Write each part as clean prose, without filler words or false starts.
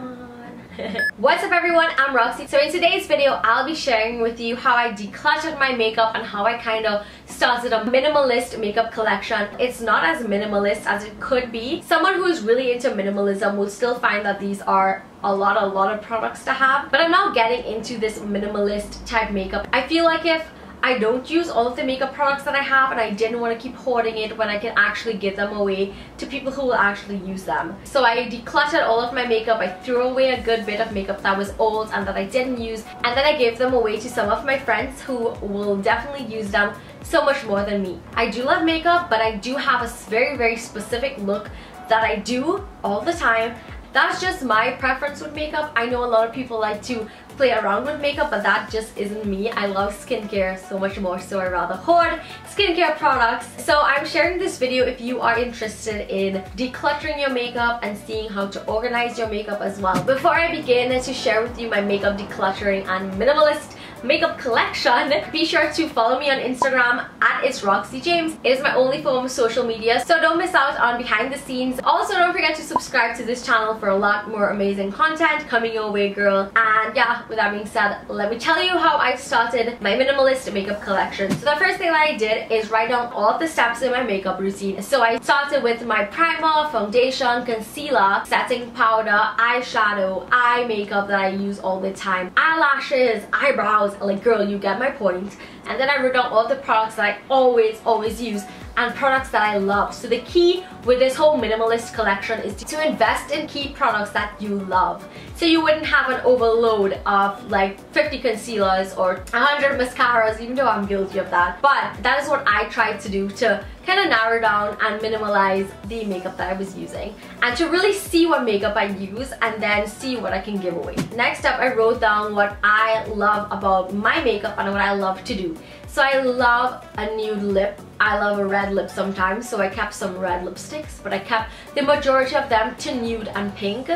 on. What's up everyone, I'm Roxy. So in today's video I'll be sharing with you how I decluttered my makeup and how I kind of started a minimalist makeup collection. It's not as minimalist as it could be. Someone who is really into minimalism will still find that these are a lot of products to have, but I'm now getting into this minimalist type makeup. I feel like if I don't use all of the makeup products that I have and I didn't want to keep hoarding it when I can actually give them away to people who will actually use them. So I decluttered all of my makeup. I threw away a good bit of makeup that was old and that I didn't use, and then I gave them away to some of my friends who will definitely use them so much more than me. I do love makeup, but I do have a very specific look that I do all the time. That's just my preference with makeup. I know a lot of people like to play around with makeup, but that just isn't me. I love skincare so much more, so I rather hoard skincare products. So I'm sharing this video if you are interested in decluttering your makeup and seeing how to organize your makeup as well. Before I begin to share with you my makeup decluttering and minimalist makeup collection, be sure to follow me on Instagram at @itsroxyjames. It is my only form of social media, so don't miss out on behind the scenes. Also, don't forget to subscribe to this channel for a lot more amazing content coming your way, girl. And yeah, with that being said, let me tell you how I started my minimalist makeup collection. So the first thing that I did is write down all of the steps in my makeup routine. So I started with my primer, foundation, concealer, setting powder, eyeshadow, eye makeup that I use all the time, eyelashes, eyebrows. Like, girl, you get my point. And then I wrote down all the products that I always use and products that I love. So the key with this whole minimalist collection is to invest in key products that you love. So you wouldn't have an overload of like 50 concealers or 100 mascaras, even though I'm guilty of that. But that is what I tried to do to kind of narrow down and minimalize the makeup that I was using, and to really see what makeup I use and then see what I can give away. Next up, I wrote down what I love about my makeup and what I love to do. So I love a nude lip. I love a red lip sometimes, so I kept some red lipsticks, but I kept the majority of them to nude and pink.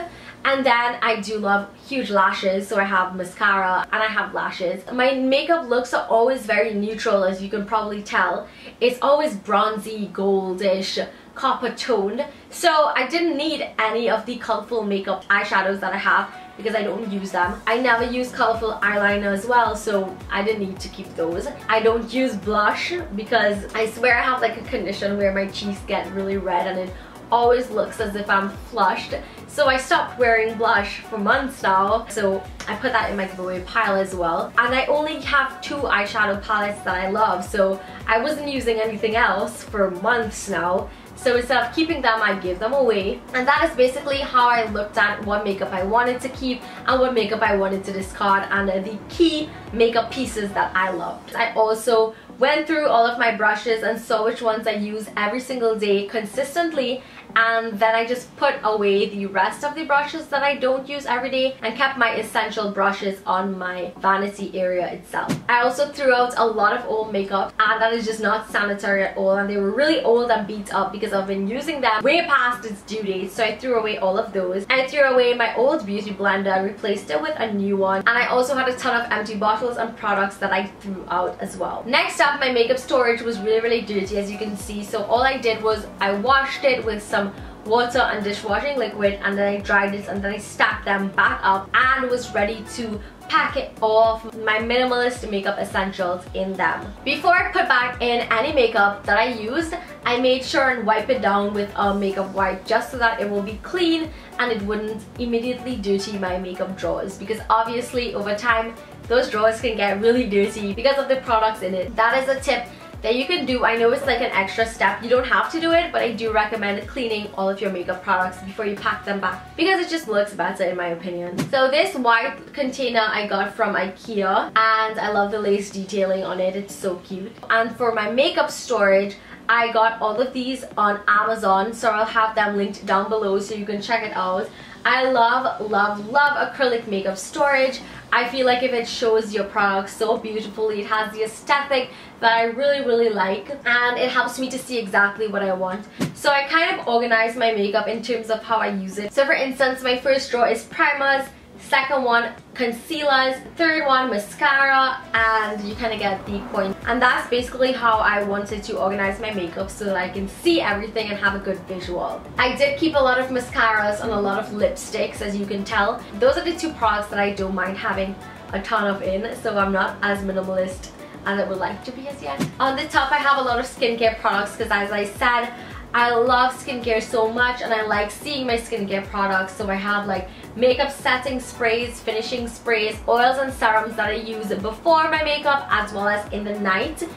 And then I do love huge lashes, so I have mascara and I have lashes. My makeup looks are always very neutral, as you can probably tell. It's always bronzy, goldish, copper toned. So I didn't need any of the colorful makeup eyeshadows that I have because I don't use them. I never use colorful eyeliner as well, so I didn't need to keep those. I don't use blush because I swear I have like a condition where my cheeks get really red and it always looks as if I'm flushed. So I stopped wearing blush for months now, so I put that in my giveaway pile as well. And I only have 2 eyeshadow palettes that I love, so I wasn't using anything else for months now. So instead of keeping them, I gave them away. And that is basically how I looked at what makeup I wanted to keep and what makeup I wanted to discard, and the key makeup pieces that I loved. I also went through all of my brushes and saw which ones I use every single day consistently, and then I just put away the rest of the brushes that I don't use every day and kept my essential brushes on my vanity area itself. I also threw out a lot of old makeup, and that is just not sanitary at all, and they were really old and beat up because I've been using them way past its due date, so I threw away all of those. I threw away my old beauty blender and replaced it with a new one, and I also had a ton of empty bottles and products that I threw out as well. Next up, my makeup storage was really dirty, as you can see. So all I did was I washed it with some water and dishwashing liquid, and then I dried it, and then I stacked them back up and was ready to pack it all of my minimalist makeup essentials in them. Before I put back in any makeup that I used, I made sure and wipe it down with a makeup wipe, just so that it will be clean and it wouldn't immediately dirty my makeup drawers, because obviously over time those drawers can get really dirty because of the products in it. That is a tip that you can do. I know it's like an extra step, you don't have to do it, but I do recommend cleaning all of your makeup products before you pack them back because it just looks better in my opinion. So this white container I got from IKEA, and I love the lace detailing on it, it's so cute. And for my makeup storage, I got all of these on Amazon, so I'll have them linked down below so you can check it out. I love acrylic makeup storage. I feel like if it shows your product so beautifully, it has the aesthetic that I really like, and it helps me to see exactly what I want. So I kind of organize my makeup in terms of how I use it. So for instance, my first drawer is primers, second one concealers, third one mascara, and you kind of get the point. And that's basically how I wanted to organize my makeup so that I can see everything and have a good visual. I did keep a lot of mascaras and a lot of lipsticks, as you can tell. Those are the two products that I don't mind having a ton of in, so I'm not as minimalist as I would like to be as yet. On the top I have a lot of skincare products because, as I said, I love skincare so much and I like seeing my skincare products. So I have like makeup setting sprays, finishing sprays, oils and serums that I use before my makeup as well as in the night.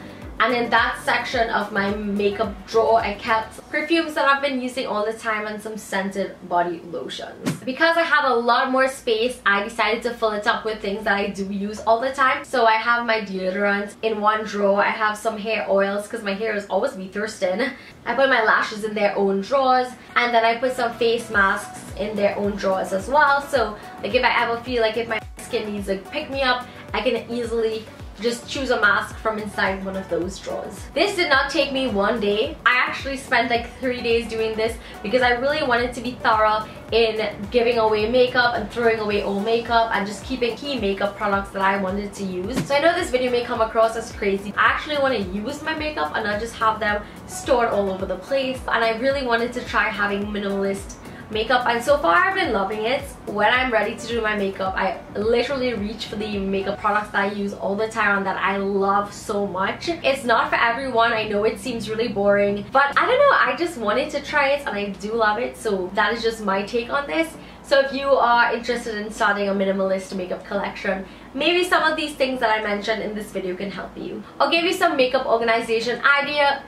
And in that section of my makeup drawer, I kept perfumes that I've been using all the time and some scented body lotions. Because I have a lot more space, I decided to fill it up with things that I do use all the time. So I have my deodorant in one drawer. I have some hair oils because my hair is always be thirsting. I put my lashes in their own drawers, and then I put some face masks in their own drawers as well. So like if I ever feel like if my skin needs a pick me up, I can easily just choose a mask from inside one of those drawers. This did not take me one day. I actually spent like 3 days doing this because I really wanted to be thorough in giving away makeup and throwing away old makeup and just keeping key makeup products that I wanted to use. So I know this video may come across as crazy. I actually want to use my makeup and not just have them stored all over the place, and I really wanted to try having minimalist makeup, and so far I've been loving it. When I'm ready to do my makeup, I literally reach for the makeup products that I use all the time and that I love so much. It's not for everyone. I know it seems really boring, but I don't know, I just wanted to try it and I do love it. So that is just my take on this. So if you are interested in starting a minimalist makeup collection, maybe some of these things that I mentioned in this video can help you. I'll give you some makeup organization ideas.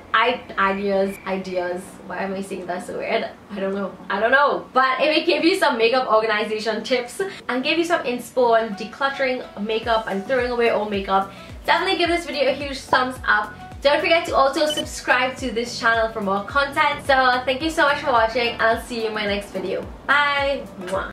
Why am I saying that so weird? I don't know. But it may give you some makeup organization tips and give you some inspo on decluttering makeup and throwing away old makeup. Definitely give this video a huge thumbs up. Don't forget to also subscribe to this channel for more content. So thank you so much for watching, and I'll see you in my next video. Bye! Mwah.